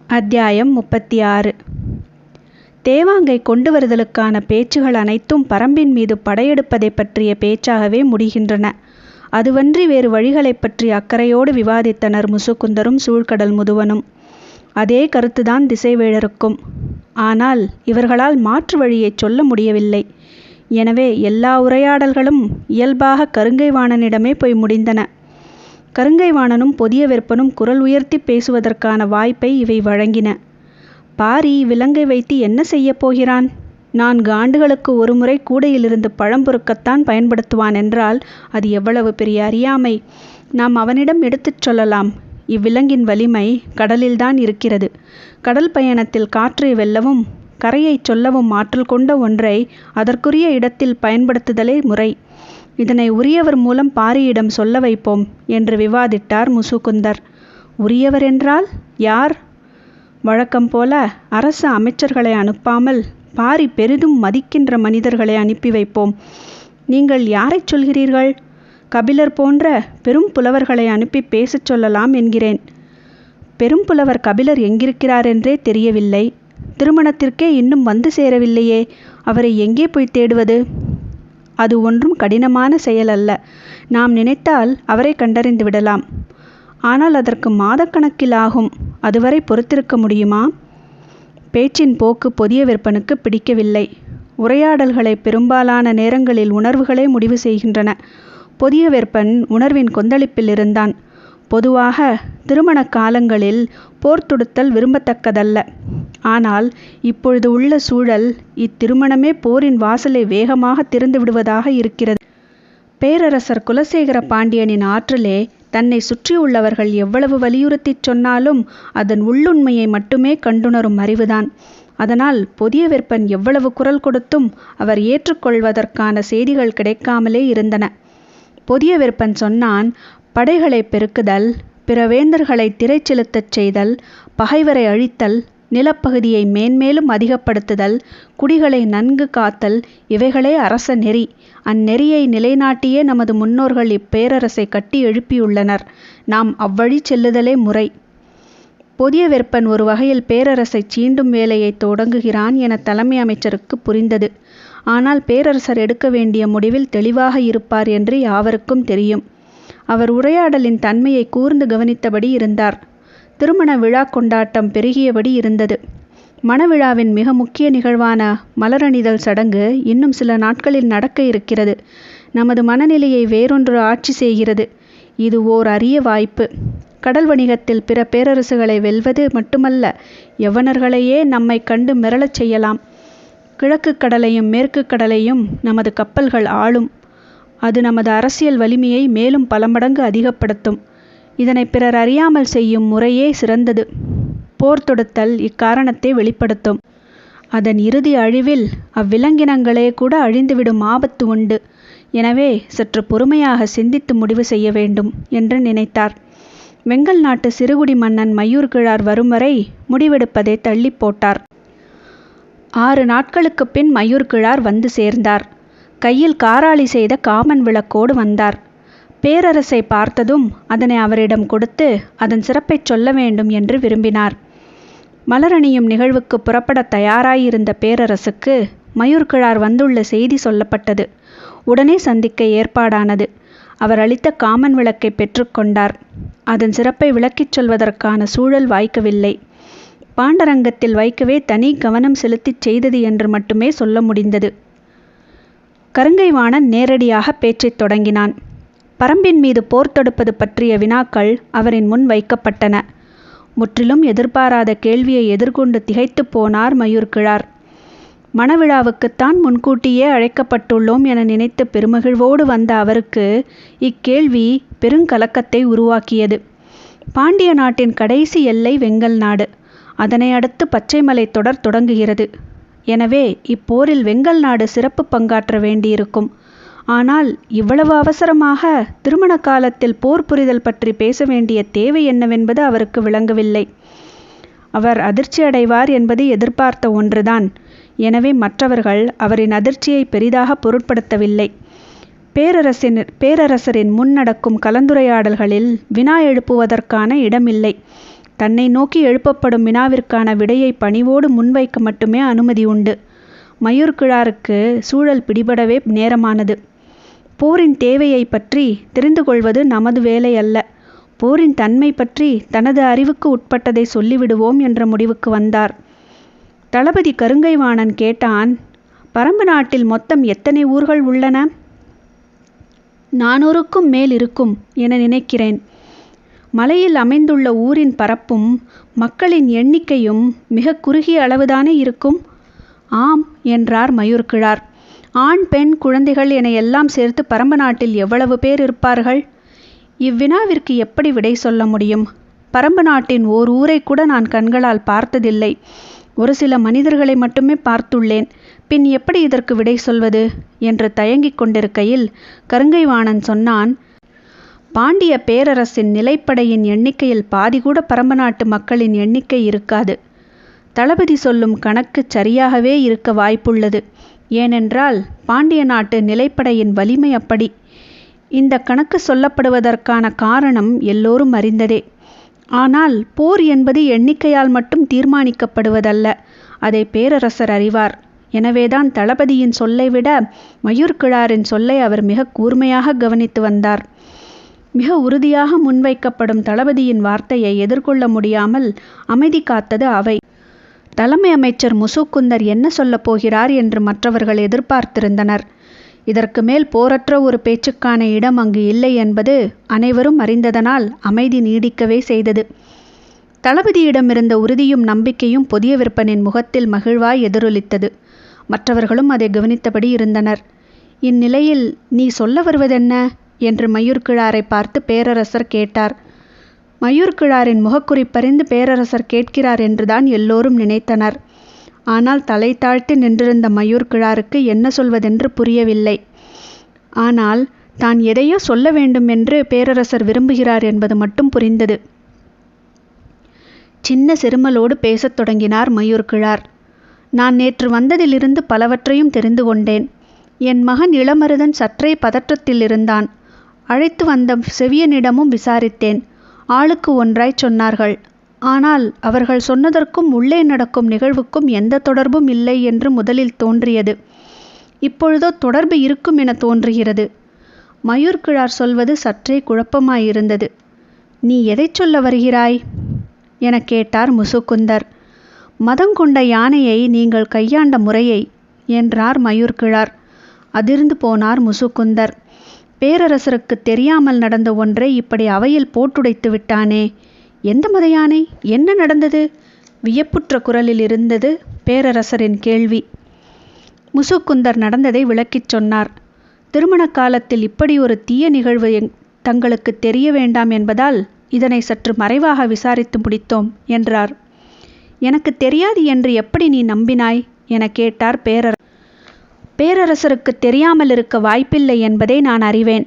அத்தியாயம் 36. தேவாங்கை கொண்டு வருதலுக்கான பேச்சுகள் அனைத்தும் பரம்பின் மீது படையெடுப்பதை பற்றிய பேச்சாகவே முடிகின்றன. அதுவன்றி வேறு வழிகளைப் பற்றி அக்கறையோடு விவாதித்தனர் முசுகுந்தரும் சூழ்கடல் முதுவனும். அதே கருத்துதான் திசைவேழருக்கும். ஆனால் இவர்களால் மாற்று வழியை சொல்ல முடியவில்லை. எனவே எல்லா உரையாடல்களும் இயல்பாக கருங்கைவாணனிடமே போய் முடிந்தன. கருங்கைவாணனும் பொதிய வெற்பனும் குரல் உயர்த்தி பேசுவதற்கான வாய்ப்பை இவை வழங்கின. பாரி விலங்கை வைத்து என்ன செய்யப் போகிறான்? 4 ஆண்டுகளுக்கு ஒருமுறை கூடையிலிருந்து பழம் பொறுக்கத்தான் பயன்படுத்துவான் என்றால் அது எவ்வளவு பெரிய அறியாமை! நாம் அவனிடம் எடுத்துச் சொல்லலாம். இவ்விலங்கின் வலிமை கடலில்தான் இருக்கிறது. கடல் பயணத்தில் காற்றை வெல்லவும் கரையைச் சொல்லவும் ஆற்றல் கொண்ட ஒன்றை அதற்குரிய இடத்தில் பயன்படுத்துதலே முறை. இதனை உரியவர் மூலம் பாரியிடம் சொல்ல வைப்போம் என்று விவாதித்தார் முசுகுந்தர். உரியவர் என்றால் யார்? வழக்கம் போல அரசு அமைச்சர்களை அனுப்பாமல் பாரி பெரிதும் மதிக்கின்ற மனிதர்களை அனுப்பி வைப்போம். நீங்கள் யாரைச் சொல்கிறீர்கள்? கபிலர் போன்ற பெரும் புலவர்களை அனுப்பி பேசச் சொல்லலாம் என்கிறேன். பெரும் புலவர் கபிலர் எங்கிருக்கிறார் என்றே தெரியவில்லை. திருமணத்திற்கே இன்னும் வந்து சேரவில்லையே. அவரை எங்கே போய் தேடுவது? அது ஒன்றும் கடினமான செயல் அல்ல. நாம் நினைத்தால் அவரை கண்டறிந்து விடலாம். ஆனால் அதற்கு மாதக்கணக்கில் ஆகும். அதுவரை பொறுத்திருக்க முடியுமா? பேச்சின் போக்கு பொதிய வெற்பனுக்கு பிடிக்கவில்லை. உரையாடல்களை பெரும்பாலான நேரங்களில் உணர்வுகளே முடிவு செய்கின்றன. பொதிய வெற்பன் உணர்வின் கொந்தளிப்பில் இருந்தான். பொதுவாக திருமண காலங்களில் போர் தொடுத்தல் விரும்பத்தக்கதல்ல. ஆனால் இப்பொழுது உள்ள சூழல் இத்திருமணமே போரின் வாசலை வேகமாக திறந்து விடுவதாக இருக்கிறது. பேரரசர் குலசேகர பாண்டியனின் ஆற்றலே தன்னை சுற்றியுள்ளவர்கள் எவ்வளவு வலியுறுத்தி சொன்னாலும் அதன் உள்ளுண்மையை மட்டுமே கண்டுணரும் அறிவுதான். அதனால் பொதிய வெற்பன் எவ்வளவு குரல் கொடுத்தும் அவர் ஏற்றுக்கொள்வதற்கான செய்திகள் கிடைக்காமலே இருந்தன. பொதிய வெற்பன் சொன்னான், படைகளை பெருக்குதல், பிற வேந்தர்களை திரை செலுத்தச் செய்தல், பகைவரை அழித்தல், நிலப்பகுதியை மேன்மேலும் அதிகப்படுத்துதல், குடிகளை நன்கு காத்தல் இவைகளே அரச நெறி. அந்நெறியை நிலைநாட்டியே நமது முன்னோர்கள் இப்பேரரசை கட்டி எழுப்பியுள்ளனர். நாம் அவ்வழி செல்லுதலே முறை. பொதிய வெற்பன் ஒரு வகையில் பேரரசை சீண்டும் வேலையை தொடங்குகிறான் என தலைமை அமைச்சருக்கு புரிந்தது. ஆனால் பேரரசர் எடுக்க வேண்டிய முடிவில் தெளிவாக இருப்பார் என்று யாவருக்கும் தெரியும். அவர் உரையாடலின் தன்மையை கூர்ந்து கவனித்தபடி இருந்தார். திருமண விழா கொண்டாட்டம் பெருகியபடி இருந்தது. மணவிழாவின் மிக முக்கிய நிகழ்வான மலரணிதல் சடங்கு இன்னும் சில நாட்களில் நடக்க இருக்கிறது. நமது மனநிலையை வேறொன்று ஆட்சி செய்கிறது. இது ஓர் அரிய வாய்ப்பு. கடல் வணிகத்தில் பிற பேரரசுகளை வெல்வது மட்டுமல்ல, யவனர்களையே நம்மை கண்டு மிரளச் செய்யலாம். கிழக்கு கடலையும் மேற்கு கடலையும் நமது கப்பல்கள் ஆளும். அது நமது அரசியல் வலிமையை மேலும் பல மடங்கு அதிகப்படுத்தும். இதனை பிறர் அறியாமல் செய்யும் முறையே சிறந்தது. போர் தொடுத்தல் இக்காரணத்தை வெளிப்படுத்தும். அதன் இறுதி அழிவில் அவ்விலங்கினங்களே கூட அழிந்துவிடும் ஆபத்து உண்டு. எனவே சற்று பொறுமையாக சிந்தித்து முடிவு செய்ய வேண்டும் என்று நினைத்தார். வெங்கல் நாட்டு சிறுகுடி மன்னன் மையூர்கிழார் வரும் வரை முடிவெடுப்பதை தள்ளி போட்டார். 6 நாட்களுக்கு பின் மையூர்கிழார் வந்து சேர்ந்தார். கையில் காராளி செய்த காமன் விளக்கோடு வந்தார். பேரரசை பார்த்ததும் அதனை அவரிடம் கொடுத்து அதன் சிறப்பைச் சொல்ல வேண்டும் என்று விரும்பினார். மலரணியும் நிகழ்வுக்கு புறப்பட தயாராயிருந்த பேரரசுக்கு மையூர்கிழார் வந்துள்ள செய்தி சொல்லப்பட்டது. உடனே சந்திக்க ஏற்பாடானது. அவர் அளித்த காமன் விளக்கை பெற்றுக்கொண்டார். அதன் சிறப்பை விளக்கிச் சொல்வதற்கான சூழல் வாய்க்கவில்லை. பாண்டரங்கத்தில் வைக்கவே தனி கவனம் செலுத்திச் செய்தது என்று மட்டுமே சொல்ல முடிந்தது. கருங்கைவாணன் நேரடியாக பேச்சைத் தொடங்கினான். பரம்பின் மீது போர் தொடுப்பது பற்றிய வினாக்கள் அவரின் முன் வைக்கப்பட்டன. முற்றிலும் எதிர்பாராத கேள்வியை எதிர்கொண்டு திகைத்து போனார் மையூர்கிழார். மணவிழாவுக்குத்தான் முன்கூட்டியே அழைக்கப்பட்டுள்ளோம் என நினைத்து பெருமகிழ்வோடு வந்த அவருக்கு இக்கேள்வி பெருங்கலக்கத்தை உருவாக்கியது. பாண்டிய நாட்டின் கடைசி எல்லை வெங்கல் நாடு. அதனை அடுத்து பச்சைமலை தொடர் தொடங்குகிறது. எனவே இப்போரில் வெங்கல் நாடு சிறப்பு பங்காற்ற வேண்டியிருக்கும். ஆனால் இவ்வளவு அவசரமாக திருமண காலத்தில் போர் புரிதல் பற்றி பேச வேண்டிய தேவை என்னவென்பது அவருக்கு விளங்கவில்லை. அவர் அதிர்ச்சி அடைவார் என்பது எதிர்பார்த்த ஒன்றுதான். எனவே மற்றவர்கள் அவரின் அதிர்ச்சியை பெரிதாக பொருட்படுத்தவில்லை. பேரரசரின் முன் நடக்கும் கலந்துரையாடல்களில் வினா எழுப்புவதற்கான இடமில்லை. தன்னை நோக்கி எழுப்பப்படும் வினாவிற்கான விடையை பணிவோடு முன்வைக்க மட்டுமே அனுமதி உண்டு. மயூர் கிழாருக்கு சூழல் பிடிபடவே நேரமானது. போரின் தேவையை பற்றி தெரிந்து கொள்வது நமது வேலை அல்ல. போரின் தன்மை பற்றி தனது அறிவுக்கு உட்பட்டதை சொல்லிவிடுவோம் என்ற முடிவுக்கு வந்தார். தளபதி கருங்கைவாணன் கேட்டான், பரம்பு நாட்டில் மொத்தம் எத்தனை ஊர்கள் உள்ளன? 400க்கும் மேல் இருக்கும் என நினைக்கிறேன். மலையில் அமைந்துள்ள ஊரின் பரப்பும் மக்களின் எண்ணிக்கையும் மிக குறுகிய அளவுதானே இருக்கும்? ஆம் என்றார் மயூர் கிழார். ஆண் பெண் குழந்தைகள் என எல்லாம் சேர்த்து பரம்பு நாட்டில் எவ்வளவு பேர் இருப்பார்கள்? இவ்வினாவிற்கு எப்படி விடை சொல்ல முடியும்? பரம்பு நாட்டின் ஓர் ஊரை கூட நான் கண்களால் பார்த்ததில்லை. ஒரு சில மனிதர்களை மட்டுமே பார்த்துள்ளேன். பின் எப்படி இதற்கு விடை சொல்வது என்று தயங்கிக் கொண்டிருக்கையில் கருங்கைவாணன் சொன்னான், பாண்டிய பேரரசின் நிலைப்படையின் எண்ணிக்கையில் பாதி கூட பரம்பு நாட்டு மக்களின் எண்ணிக்கை இருக்காது. தளபதி சொல்லும் கணக்கு சரியாகவே இருக்க வாய்ப்புள்ளது. ஏனென்றால் பாண்டிய நாட்டு நிலைப்படையின் வலிமை அப்படி. இந்த கணக்கு சொல்லப்படுவதற்கான காரணம் எல்லோரும் அறிந்ததே. ஆனால் போர் என்பது எண்ணிக்கையால் மட்டும் தீர்மானிக்கப்படுவதல்ல. அதை பேரரசர் அறிவார். எனவேதான் தளபதியின் சொல்லை விட மயூர் கிழாரின் சொல்லை அவர் மிக கூர்மையாக கவனித்து வந்தார். மிக உறுதியாக முன்வைக்கப்படும் தளபதியின் வார்த்தையை எதிர்கொள்ள முடியாமல் அமைதி காத்தது அவை. தலைமை அமைச்சர் முசுக்குந்தர் என்ன சொல்லப் போகிறார் என்று மற்றவர்கள் எதிர்பார்த்திருந்தனர். இதற்கு மேல் போரற்ற ஒரு பேச்சுக்கான இடம் அங்கு இல்லை என்பது அனைவரும் அறிந்ததனால் அமைதி நீடிக்கவே செய்தது. தளபதியிடமிருந்த உறுதியும் நம்பிக்கையும் புதிய விற்பனின் முகத்தில் மகிழ்வாய் எதிரொலித்தது. மற்றவர்களும் அதை கவனித்தபடி இருந்தனர். இந்நிலையில் நீ சொல்ல வருவதென்ன என்று மயூர் கிழாரை பார்த்து பேரரசர் கேட்டார். மயூர் கிழாரின் முகக்குறிப்பறிந்து பேரரசர் கேட்கிறார் என்றுதான் எல்லோரும் நினைத்தனர். ஆனால் தலை தாழ்த்தி நின்றிருந்த மயூர் கிழாருக்கு என்ன சொல்வதென்று புரியவில்லை. ஆனால் தான் எதையோ சொல்ல வேண்டும் என்று பேரரசர் விரும்புகிறார் என்பது மட்டும் புரிந்தது. சின்ன சிறுமலோடு பேசத் தொடங்கினார் மயூர் கிழார். நான் நேற்று வந்ததிலிருந்து பலவற்றையும் தெரிந்து கொண்டேன். என் மகன் இளமருதன் சற்றே பதற்றத்தில் இருந்தான். அழைத்து வந்த செவியனிடமும் விசாரித்தேன். ஆளுக்கு ஒன்றாய் சொன்னார்கள். ஆனால் அவர்கள் சொன்னதற்கும் உள்ளே நடக்கும் நிகழ்வுக்கும் எந்த தொடர்பும் இல்லை என்று முதலில் தோன்றியது. இப்பொழுதோ தொடர்பு இருக்கும் என தோன்றுகிறது. மயூர் கிழார் சொல்வது சற்றே குழப்பமாயிருந்தது. நீ எதை சொல்ல வருகிறாய் என கேட்டார் முசுக்குந்தர். மதங்கொண்ட யானையை நீங்கள் கையாண்ட முறையை என்றார் மயூர் கிழார். அதிர்ந்து போனார் முசுக்குந்தர். பேரரசருக்கு தெரியாமல் நடந்த ஒன்றை இப்படி அவையில் போட்டுடைத்து விட்டானே. எந்த மத யானை? என்ன நடந்தது? வியப்புற்ற குரலில் இருந்தது பேரரசரின் கேள்வி. முசுக்குந்தர் நடந்ததை விளக்கிச் சொன்னார். திருமண காலத்தில் இப்படி ஒரு தீய நிகழ்வு தங்களுக்கு தெரிய வேண்டாம் என்பதால் இதனை சற்று மறைவாக விசாரித்து முடித்தோம் என்றார். எனக்கு தெரியாது என்று எப்படி நீ நம்பினாய் என கேட்டார் பேரரசருக்கு தெரியாமல் இருக்க வாய்ப்பில்லை என்பதை நான் அறிவேன்.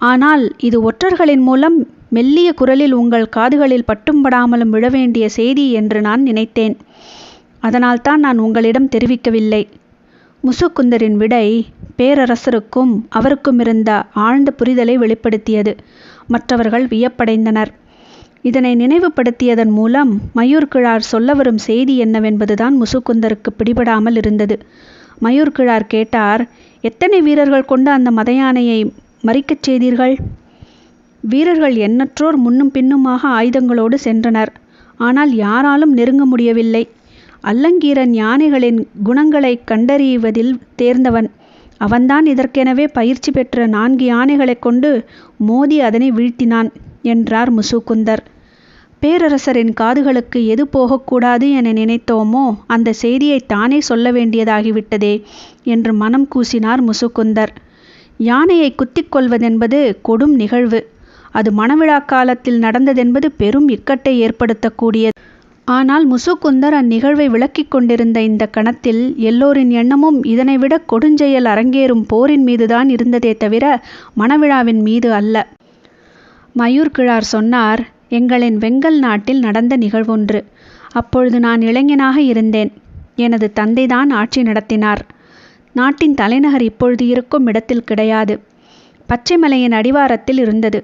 ஆனால் இது ஒற்றர்களின் மூலம் மெல்லிய குரலில் உங்கள் காதுகளில் பட்டும் படாமலும் விழ வேண்டிய செய்தி என்று நான் நினைத்தேன். அதனால்தான் நான் உங்களிடம் தெரிவிக்கவில்லை. முசுக்குந்தரின் விடை பேரரசருக்கும் அவருக்கும் இருந்த ஆழ்ந்த புரிதலை வெளிப்படுத்தியது. மற்றவர்கள் வியப்படைந்தனர். இதனை நினைவுபடுத்தியதன் மூலம் மயூர் கிழார் சொல்ல வரும் செய்தி என்னவென்பதுதான் முசுக்குந்தருக்கு பிடிபடாமல் இருந்தது. மயூர் கிழார் கேட்டார், எத்தனை வீரர்கள் கொண்டு அந்த மதயானையை மறிக்கச் செய்தீர்கள்? வீரர்கள் எண்ணற்றோர் முன்னும் பின்னுமாக ஆயுதங்களோடு சென்றனர். ஆனால் யாராலும் நெருங்க முடியவில்லை. அல்லங்கீரன் யானைகளின் குணங்களை கண்டறிவதில் தேர்ந்தவன். அவன்தான் இதற்கெனவே பயிற்சி பெற்ற 4 யானைகளை கொண்டு மோதி அதனை வீழ்த்தினான் என்றார் முசுக்குந்தர். பேரரசரின் காதுகளுக்கு எது போகக்கூடாது என நினைத்தோமோ அந்த செய்தியை தானே சொல்ல வேண்டியதாகிவிட்டதே என்று மனம் கூசினார் முசுக்குந்தர். யானையை குத்திக் கொள்வதென்பது கொடும் நிகழ்வு. அது மணவிழா காலத்தில் நடந்ததென்பது பெரும் இக்கட்டை ஏற்படுத்தக்கூடியது. ஆனால் முசுக்குந்தர் அந்நிகழ்வை விளக்கிக் கொண்டிருந்த இந்த கணத்தில் எல்லோரின் எண்ணமும் இதனைவிட கொடுஞ்செயல் அரங்கேறும் போரின் மீதுதான் இருந்ததே தவிர மணவிழாவின் மீது அல்ல. மயூர் கிழார் சொன்னார், எங்களின் வெங்கல் நாட்டில் நடந்த நிகழ்வொன்று. அப்பொழுது நான் இளைஞனாக இருந்தேன். எனது தந்தைதான் ஆட்சி நடத்தினார். நாட்டின் தலைநகர் இப்பொழுது இருக்கும் இடத்தில் கிடையாது. பச்சைமலையின் அடிவாரத்தில் இருந்தது.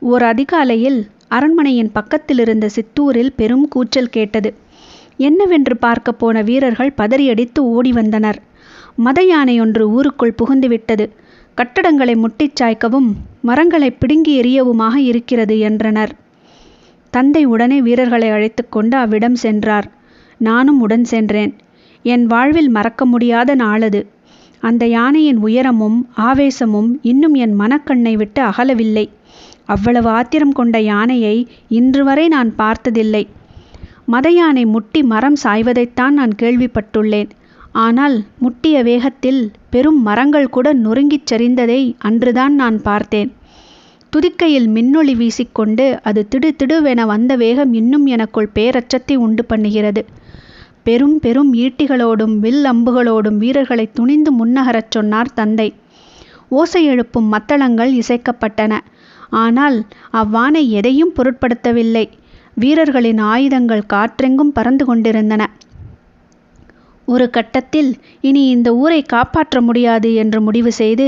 ஓர் அதிகாலையில் அரண்மனையின் பக்கத்தில் இருந்த சித்தூரில் பெரும் கூச்சல் கேட்டது. என்னவென்று பார்க்க போன வீரர்கள் பதறியடித்து ஓடி வந்தனர். மத யானை ஒன்று ஊருக்குள் புகுந்துவிட்டது. கட்டடங்களை முட்டிச் சாய்க்கவும் மரங்களை பிடுங்கி எறியவுமாக இருக்கிறது என்றனர். தந்தை உடனே வீரர்களை அழைத்து கொண்டு அவ்விடம் சென்றார். நானும் உடன் சென்றேன். என் வாழ்வில் மறக்க முடியாத நாளது. அந்த யானையின் உயரமும் ஆவேசமும் இன்னும் என் மனக்கண்ணை விட்டு அகலவில்லை. அவ்வளவு ஆத்திரம் கொண்ட யானையை இன்று வரை நான் பார்த்ததில்லை. மத யானை முட்டி மரம் சாய்வதைத்தான் நான் கேள்விப்பட்டுள்ளேன். ஆனால் முட்டிய வேகத்தில் பெரும் மரங்கள் கூட நொறுங்கிச் சரிந்ததை அன்றுதான் நான் பார்த்தேன். துதிக்கையில் மின்னொளி வீசிக்கொண்டு அது திடுதிடுவென வந்த வேகம் இன்னும் எனக்குள் பேரச்சத்தை உண்டு பண்ணுகிறது. பெரும் பெரும் ஈட்டிகளோடும் வில் அம்புகளோடும் வீரர்களை துணிந்து முன்னகரச் சொன்னார் தந்தை. ஓசை எழுப்பும் மத்தளங்கள் இசைக்கப்பட்டன. ஆனால் அவ்வானை எதையும் பொருட்படுத்தவில்லை. வீரர்களின் ஆயுதங்கள் காற்றெங்கும் பறந்து கொண்டிருந்தன. ஒரு கட்டத்தில் இனி இந்த ஊரை காப்பாற்ற முடியாது என்று முடிவு செய்து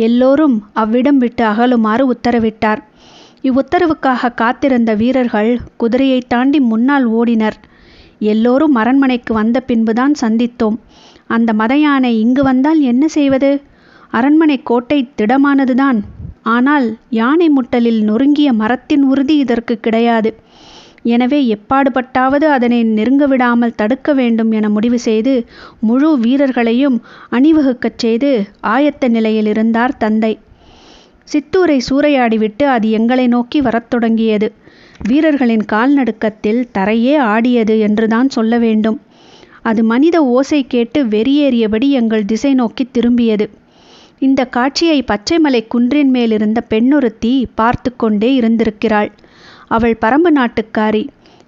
எல்லோரும் அவ்விடம் விட்டு அகலுமாறு உத்தரவிட்டார். இவ்வுத்தரவுக்காக காத்திருந்த வீரர்கள் குதிரையை தாண்டி முன்னால் ஓடினர். எல்லோரும் அரண்மனைக்கு வந்த பின்புதான் சந்தித்தோம். அந்த மத யானை இங்கு வந்தால் என்ன செய்வது? அரண்மனை கோட்டை திடமானதுதான். ஆனால் யானை முட்டலில் நொறுங்கிய மரத்தின் உறுதி இதற்கு கிடையாது. எனவே எப்பாடுபட்டாவது அதனை நெருங்க விடாமல் தடுக்க வேண்டும் என முடிவு செய்து முழு வீரர்களையும் அணிவகுக்கச் செய்து ஆயத்த நிலையில் இருந்தார் தந்தை. சித்தூரை சூறையாடிவிட்டு அது எங்களை நோக்கி வரத் தொடங்கியது. வீரர்களின் கால்நடுக்கத்தில் தரையே ஆடியது என்றுதான் சொல்ல வேண்டும். அது மனித ஓசை கேட்டு வெறியேறியபடி எங்கள் திசை நோக்கி திரும்பியது. இந்த காட்சியை பச்சைமலை குன்றின் மேலிருந்த பெண்ணொருத்தி பார்த்து கொண்டே இருந்திருக்கிறாள். அவள் பரம்பு நாட்டுக்காரி.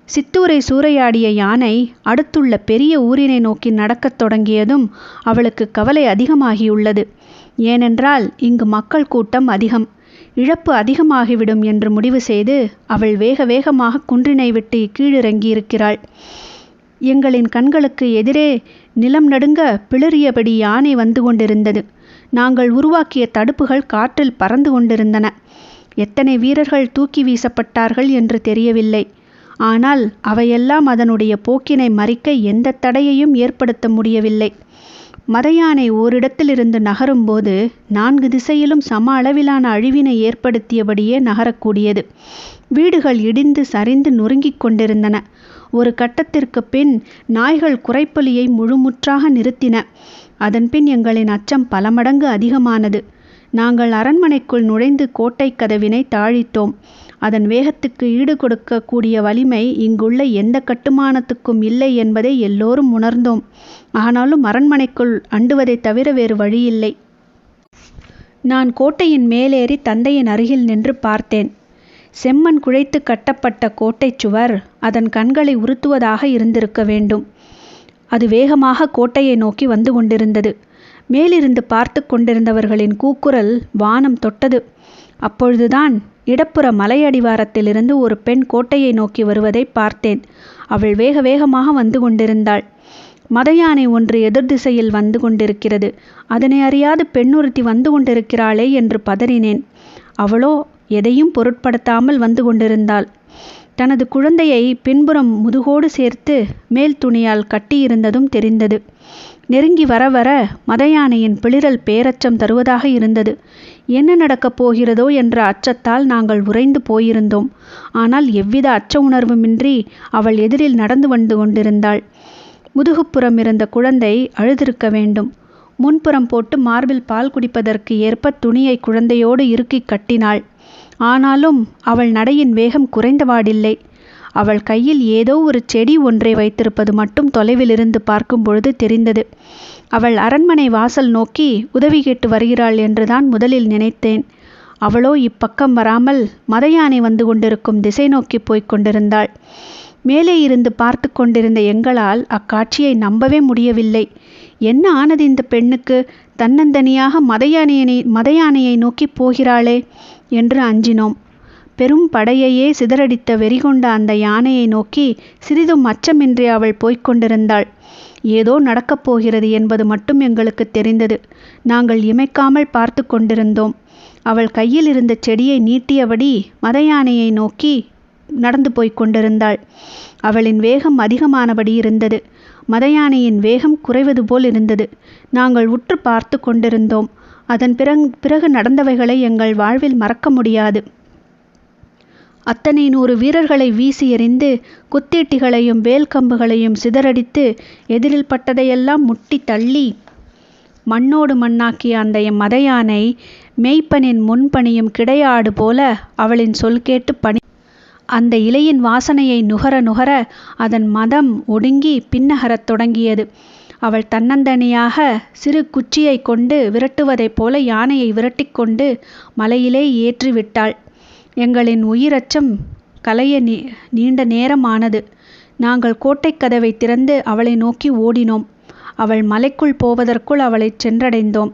சித்தூரை சூறையாடிய யானை அடுத்துள்ள பெரிய ஊரினை நோக்கி நடக்கத் தொடங்கியதும் அவளுக்கு கவலை அதிகமாகியுள்ளது. ஏனென்றால் இங்கு மக்கள் கூட்டம் அதிகம், இழப்பு அதிகமாகிவிடும் என்று முடிவு செய்து அவள் வேக வேகமாக குன்றினை விட்டு கீழிறங்கியிருக்கிறாள். எங்களின் கண்களுக்கு எதிரே நிலம் நடுங்க பிளறியபடி யானை வந்து கொண்டிருந்தது. நாங்கள் உருவாக்கிய தடுப்புகள் காற்றில் பறந்து கொண்டிருந்தன. எத்தனை வீரர்கள் தூக்கி வீசப்பட்டார்கள் என்று தெரியவில்லை. ஆனால் அவையெல்லாம் அதனுடைய போக்கினை மறிக்க எந்த தடையையும் ஏற்படுத்த முடியவில்லை. மத யானை ஓரிடத்திலிருந்து நகரும்போது 4 திசையிலும் சம அளவிலான அழிவினை ஏற்படுத்தியபடியே நகரக்கூடியது. வீடுகள் இடிந்து சரிந்து நொறுங்கிக் கொண்டிருந்தன. ஒரு கட்டத்திற்கு பின் நாய்கள் குரைப்பொலியை முழுமுற்றாக நிறுத்தின. அதன்பின் எங்களின் அச்சம் பல மடங்கு அதிகமானது. நாங்கள் அரண்மனைக்குள் நுழைந்து கோட்டை கதவினை தாழித்தோம். அதன் வேகத்துக்கு ஈடு கொடுக்கக்கூடிய வலிமை இங்குள்ள எந்த கட்டுமானத்துக்கும் இல்லை என்பதை எல்லோரும் உணர்ந்தோம். ஆனாலும் அரண்மனைக்குள் அண்டுவதை தவிர வேறு வழியில்லை. நான் கோட்டையின் மேலேறி தந்தையின் அருகில் நின்று பார்த்தேன். செம்மண் குழைத்து கட்டப்பட்ட கோட்டை சுவர் அதன் கண்களை உறுத்துவதாக இருந்திருக்க வேண்டும். அது வேகமாக கோட்டையை நோக்கி வந்து கொண்டிருந்தது. மேலிருந்து பார்த்து கொண்டிருந்தவர்களின் கூக்குரல் வானம் தொட்டது. அப்பொழுதுதான் இடப்புற மலையடிவாரத்திலிருந்து ஒரு பெண் கோட்டையை நோக்கி வருவதை பார்த்தேன். அவள் வேக வேகமாக வந்து கொண்டிருந்தாள். மத யானை ஒன்று எதிர் திசையில் வந்து கொண்டிருக்கிறது. அதனை அறியாது பெண்ணொருத்தி வந்து கொண்டிருக்கிறாளே என்று பதறினேன். அவளோ எதையும் பொருட்படுத்தாமல் வந்து கொண்டிருந்தாள். தனது குழந்தையை பின்புறம் முதுகோடு சேர்த்து மேல் துணியால் கட்டியிருந்ததும் தெரிந்தது. நெருங்கி வர வர மத யானையின் பிளிரல் பேரச்சம் தருவதாக இருந்தது. என்ன நடக்கப் போகிறதோ என்ற அச்சத்தால் நாங்கள் உறைந்து போயிருந்தோம். ஆனால் எவ்வித அச்ச உணர்வுமின்றி அவள் எதிரில் நடந்து வந்து கொண்டிருந்தாள். முதுகுப்புறம் இருந்த குழந்தை அழுதிருக்க வேண்டும். முன்புறம் போட்டு மார்பில் பால் குடிப்பதற்கு ஏற்ப துணியை குழந்தையோடு இறுக்கி கட்டினாள். ஆனாலும் அவள் நடையின் வேகம் குறைந்தவாடில்லை. அவள் கையில் ஏதோ ஒரு செடி ஒன்றை வைத்திருப்பது மட்டும் தொலைவிலிருந்து பார்க்கும் பொழுது தெரிந்தது. அவள் அரண்மனை வாசல் நோக்கி உதவி கேட்டு வருகிறாள் என்றுதான் முதலில் நினைத்தேன். அவளோ இப்பக்கம் வராமல் மத யானை வந்து கொண்டிருக்கும் திசை நோக்கி போய்க் கொண்டிருந்தாள். மேலே இருந்து பார்த்து கொண்டிருந்த எங்களால் அக்காட்சியை நம்பவே முடியவில்லை. என்ன ஆனது இந்த பெண்ணுக்கு? தன்னந்தனியாக மத யானையை நோக்கி போகிறாளே என்று அஞ்சினோம். பெரும் படையையே சிதறடித்த வெறிகொண்ட அந்த யானையை நோக்கி சிறிதும் அச்சமின்றி அவள் போய்க் கொண்டிருந்தாள். ஏதோ நடக்கப் போகிறது என்பது மட்டும் எங்களுக்கு தெரிந்தது. நாங்கள் இமைக்காமல் பார்த்து கொண்டிருந்தோம். அவள் கையில் இருந்த செடியை நீட்டியபடி மத யானையை நோக்கி நடந்து போய்க் கொண்டிருந்தாள். அவளின் வேகம் அதிகமானபடி இருந்தது. மதயானையின் வேகம் குறைவது போல் இருந்தது. நாங்கள் உற்று பார்த்து கொண்டிருந்தோம். அதன் பிறகு நடந்தவைகளை எங்கள் வாழ்வில் மறக்க முடியாது. அத்தனை 100 வீரர்களை வீசி எறிந்து குத்தீட்டிகளையும் வேல் கம்புகளையும் சிதறடித்து எதிரில் பட்டதையெல்லாம் முட்டி தள்ளி மண்ணோடு மண்ணாக்கிய அந்த மதயானை மேய்ப்பனின் முன்பணியும் கிடையாடு போல அவளின் சொல் கேட்டு அந்த இலையின் வாசனையை நுகர நுகர அதன் மதம் ஒடுங்கி பின்னகரத் தொடங்கியது. அவள் தன்னந்தனியாக சிறு குச்சியை கொண்டு விரட்டுவதைப் போல யானையை விரட்டிக்கொண்டு மலையிலே ஏற்றி விட்டாள். எங்களின் உயிரச்சம் கலைய நீண்ட நேரமானது. நாங்கள் கோட்டைக் கதவை திறந்து அவளை நோக்கி ஓடினோம். அவள் மலைக்குள் போவதற்குள் அவளை சென்றடைந்தோம்.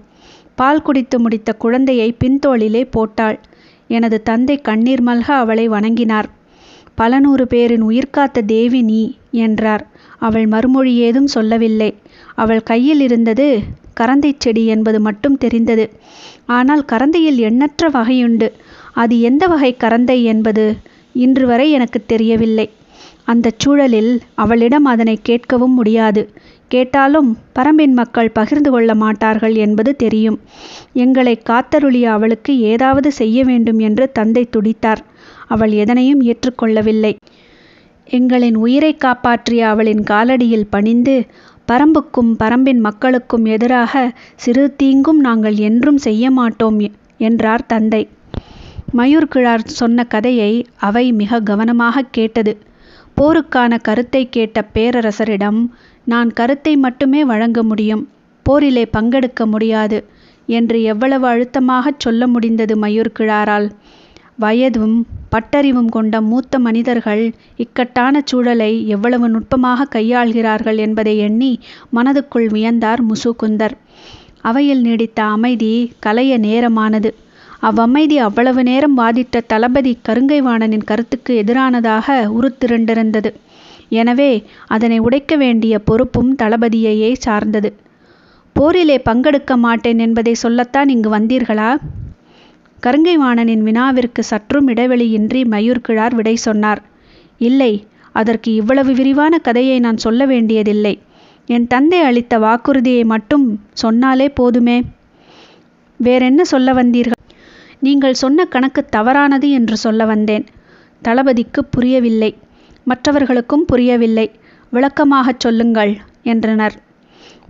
பால் குடித்து முடித்த குழந்தையை பின்தோளிலே போட்டாள். எனது தந்தை கண்ணீர் மல்க அவளை வணங்கினார். பல 100 பேரின் உயிர்காத்த தேவி நீ என்றார். அவள் மறுமொழி ஏதும் சொல்லவில்லை. அவள் கையில் இருந்தது கரந்தை செடி என்பது மட்டும் தெரிந்தது. ஆனால் கரந்தையில் எண்ணற்ற வகையுண்டு. அது எந்த வகை கரந்தை என்பது இன்று வரை எனக்கு தெரியவில்லை. அந்த சூழலில் அவளிடம் அதனை கேட்கவும் முடியாது. கேட்டாலும் பரம்பின் மக்கள் பகிர்ந்து கொள்ள மாட்டார்கள் என்பது தெரியும். எங்களை காத்தருளிய அவளுக்கு ஏதாவது செய்ய வேண்டும் என்று தந்தை துடித்தார். அவள் எதனையும் ஏற்றுக்கொள்ளவில்லை. எங்களின் உயிரை காப்பாற்றிய அவளின் காலடியில் பணிந்து, பரம்புக்கும் பரம்பின் மக்களுக்கும் எதிராக சிறு தீங்கும் நாங்கள் என்றும் செய்ய மாட்டோம் என்றார் தந்தை. மயூர் கிழார் சொன்ன கதையை அவை மிக கவனமாக கேட்டது. போருக்கான கருத்தை கேட்ட பேரரசரிடம், நான் கருத்தை மட்டுமே வழங்க முடியும், போரிலே பங்கெடுக்க முடியாது என்று எவ்வளவு அழுத்தமாகச் சொல்ல முடிந்தது மயூர் கிழாரால். வயதும் பட்டறிவும் கொண்ட மூத்த மனிதர்கள் இக்கட்டான சூழலை எவ்வளவு நுட்பமாக கையாள்கிறார்கள் என்பதை எண்ணி மனதுக்குள் வியந்தார் முசுகுந்தர். அவையில் நீடித்த அமைதி கலைய நேரமானது. அவ்வமைதி அவ்வளவு நேரம் வாதிட்ட தளபதி கருங்கைவாணனின் கருத்துக்கு எதிரானதாக உருத்திரண்டிருந்தது. எனவே அதனை உடைக்க வேண்டிய பொறுப்பும் தளபதியையே சார்ந்தது. போரிலே பங்கெடுக்க மாட்டேன் என்பதை சொல்லத்தான் இங்கு வந்தீர்களா? கருங்கைவாணனின் வினாவிற்கு சற்றும் இடைவெளியின்றி மயூர் கிழார் விடை சொன்னார். இல்லை, அதற்கு இவ்வளவு விரிவான கதையை நான் சொல்ல வேண்டியதில்லை. என் தந்தை அளித்த வாக்குறுதியை மட்டும் சொன்னாலே போதுமே. வேறென்ன சொல்ல வந்தீர்கள்? நீங்கள் சொன்ன கணக்கு தவறானது என்று சொல்ல வந்தேன். தளபதிக்கு புரியவில்லை. மற்றவர்களுக்கும் புரியவில்லை. விளக்கமாகச் சொல்லுங்கள் என்றனர்.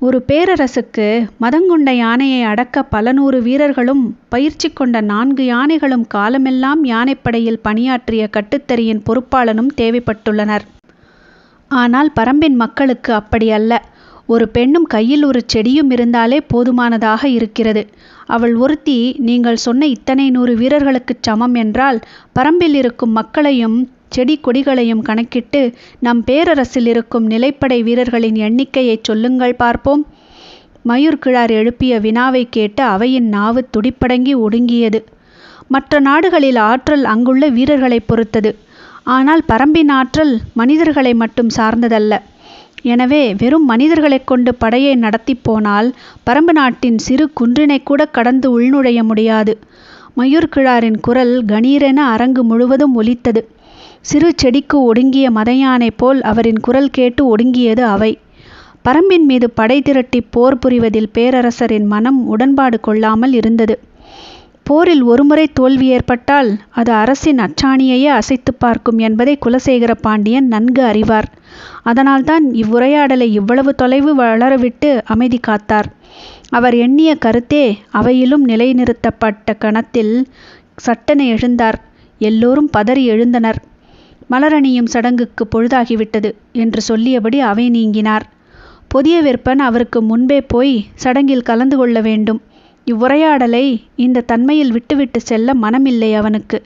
ஒரு பேரரசுக்கு மதங்கொண்ட யானையை அடக்க பல 100 வீரர்களும் பயிற்சி கொண்ட 4 யானைகளும் காலமெல்லாம் யானைப்படையில் பணியாற்றிய கட்டுத்தறியின் பொறுப்பாளனும் தேவைப்பட்டுள்ளனர். ஆனால் பரம்பின் மக்களுக்கு அப்படி அல்ல. ஒரு பெண்ணும் கையில் ஒரு செடியும் இருந்தாலே போதுமானதாக இருக்கிறது. அவள் ஒருத்தி நீங்கள் சொன்ன இத்தனை 100 வீரர்களுக்குச் சமம் என்றால் பரம்பில் இருக்கும் மக்களையும் செடி கொடிகளையும் கணக்கிட்டு நம் பேரரசில் இருக்கும் நிலைப்படை வீரர்களின் எண்ணிக்கையை சொல்லுங்கள் பார்ப்போம். மயூர் கிழார் எழுப்பிய வினாவை கேட்டு அவையின் நாவு துடிப்படங்கி ஒடுங்கியது. மற்ற நாடுகளில் ஆற்றல் அங்குள்ள வீரர்களை பொறுத்தது. ஆனால் பரம்பின் ஆற்றல் மனிதர்களை மட்டும் சார்ந்ததல்ல. எனவே வெறும் மனிதர்களை கொண்டு படையை நடத்தி போனால் பரம்பு நாட்டின் சிறு குன்றினை கூட கடந்து உள்நுழைய முடியாது. மயூர் கிழாரின் குரல் கணீரென அரங்கு முழுவதும் ஒலித்தது. சிறு செடிக்கு ஒடுங்கிய மதயானை போல் அவரின் குரல் கேட்டு ஒடுங்கியது அவை. பரம்பின் மீது படை திரட்டி போர் புரிவதில் பேரரசரின் மனம் உடன்பாடு கொள்ளாமல் இருந்தது. போரில் ஒருமுறை தோல்வி ஏற்பட்டால் அது அரசின் அச்சாணியையே அசைத்து பார்க்கும் என்பதை குலசேகர பாண்டியன் நன்கு அறிவார். அதனால்தான் இவ்வுரையாடலை இவ்வளவு தொலைவு வளரவிட்டு அமைதி காத்தார். அவர் எண்ணிய கருத்தே அவையிலும் நிலைநிறுத்தப்பட்ட கணத்தில் சட்டென எழுந்தார். எல்லோரும் பதறி எழுந்தனர். மலரணியும் சடங்குக்கு பொழுதாகிவிட்டது என்று சொல்லியபடி அவை நீங்கினார். புதிய விற்பன் அவருக்கு முன்பே போய் சடங்கில் கலந்து கொள்ள வேண்டும். இவ்வுரையாடலை இந்த தன்மையில் விட்டுவிட்டு செல்ல மனமில்லை அவனுக்கு.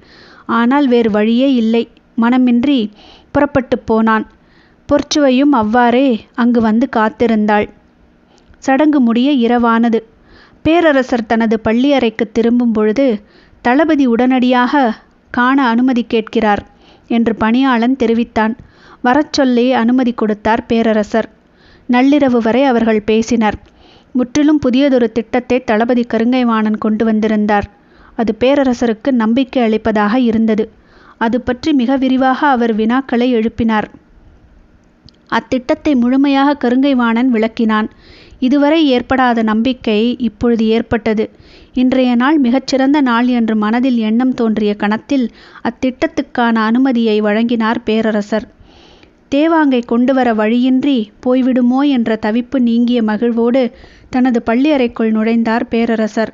ஆனால் வேறு வழியே இல்லை. மனமின்றி புறப்பட்டு போனான். பொற்சுவையும் அவ்வாறே அங்கு வந்து காத்திருந்தாள். சடங்கு முடிய இரவானது. பேரரசர் தனது பள்ளியறைக்கு திரும்பும் பொழுது தளபதி உடனடியாக காண அனுமதி கேட்கிறார் என்று பணியாளன் தெரிவித்தான். வரச் சொல்லி அனுமதி கொடுத்தார் பேரரசர். நள்ளிரவு வரை அவர்கள் பேசினர். முற்றிலும் புதியதொரு திட்டத்தை தளபதி கருங்கைவாணன் கொண்டு வந்திருந்தார். அது பேரரசருக்கு நம்பிக்கை அளிப்பதாக இருந்தது. அது பற்றி மிக விரிவாக அவர் வினாக்களை எழுப்பினார். அத்திட்டத்தை முழுமையாக கருங்கைவாணன் விளக்கினான். இதுவரை ஏற்படாத நம்பிக்கை இப்பொழுது ஏற்பட்டது. இன்றைய நாள் மிகச்சிறந்த நாள் என்று மனதில் எண்ணம் தோன்றிய கணத்தில் அத்திட்டத்துக்கான அனுமதியை வழங்கினார் பேரரசர். தேவாங்கை கொண்டு வர வழியின்றி போய்விடுமோ என்ற தவிப்பு நீங்கிய மகிழ்வோடு தனது பள்ளி அறைக்குள் நுழைந்தார் பேரரசர்.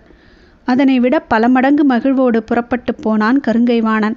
அதனை விட பல மடங்கு மகிழ்வோடு புறப்பட்டு போனான் கருங்கைவாணன்.